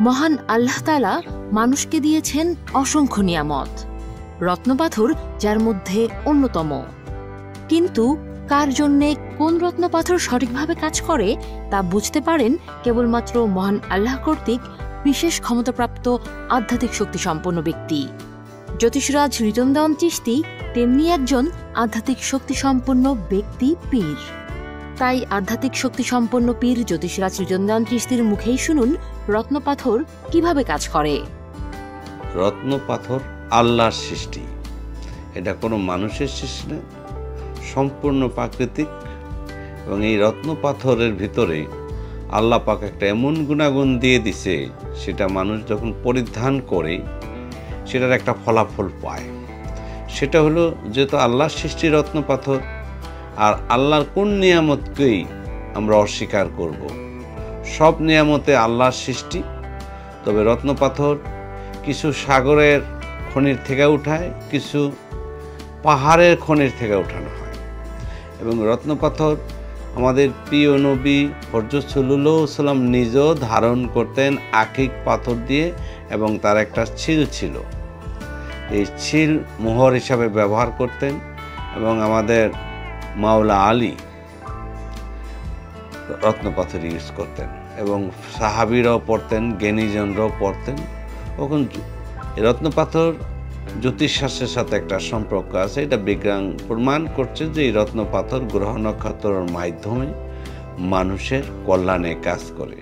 মহান আল্লাহ তাআলা মানুষকে দিয়েছেন অসংখ্য নিয়ামত, রত্নপাথর যার মধ্যে অন্যতম। কিন্তু কার জন্যে কোন রত্নপাথর সঠিকভাবে কাজ করে তা বুঝতে পারেন কেবলমাত্র মহান আল্লাহ কর্তৃক বিশেষ ক্ষমতাপ্রাপ্ত আধ্যাত্মিক শক্তিসম্পন্ন ব্যক্তি। জ্যোতিষরাজ রিটন দেওয়ান চিশতি তেমনি একজন আধ্যাত্মিক শক্তিসম্পন্ন ব্যক্তি, পীর। তাই আধ্যাত্মিক শক্তিসম্পন্ন পীর জ্যোতিষরাজ রিটন দেওয়ান চিশতির মুখেই শুনুন রত্নপাথর কিভাবে কাজ করে। রত্নপাথর আল্লাহর সৃষ্টি, এটা কোনো মানুষের সৃষ্টি না, সম্পূর্ণ প্রাকৃতিক। এবং এই রত্নপাথরের ভিতরে আল্লাহ পাক একটা এমন গুণাগুণ দিয়ে দিছে, সেটা মানুষ যখন পরিধান করে সেটার একটা ফলাফল পায়। সেটা হলো যেহেতু আল্লাহর সৃষ্টি রত্নপাথর, আর আল্লাহর কোন নিয়ামতকেই আমরা অস্বীকার করব? সব নিয়ামতে আল্লাহর সৃষ্টি, তবে রত্নপাথর কিছু সাগরের খনির থেকে উঠায়, কিছু পাহাড়ের খনির থেকে উঠানো হয়। এবং রত্নপাথর আমাদের প্রিয় নবী হযরত সাল্লাল্লাহু আলাইহি ওয়াসাল্লাম নিজেও ধারণ করতেন আকিক পাথর দিয়ে, এবং তার একটা ছিল ছিল, এই ছিল মোহর হিসাবে ব্যবহার করতেন। এবং আমাদের মাওলা আলী রত্নপাথর ইউজ করতেন, এবং সাহাবীরাও পড়তেন, জ্ঞানীজনরাও পড়তেন। তখন রত্নপাথর জ্যোতিষশাস্ত্রের সাথে একটা সম্পর্ক আছে। এটা বিজ্ঞান প্রমাণ করছে যে এই রত্নপাথর গ্রহ নক্ষত্রের মাধ্যমে মানুষের কল্যাণে কাজ করে।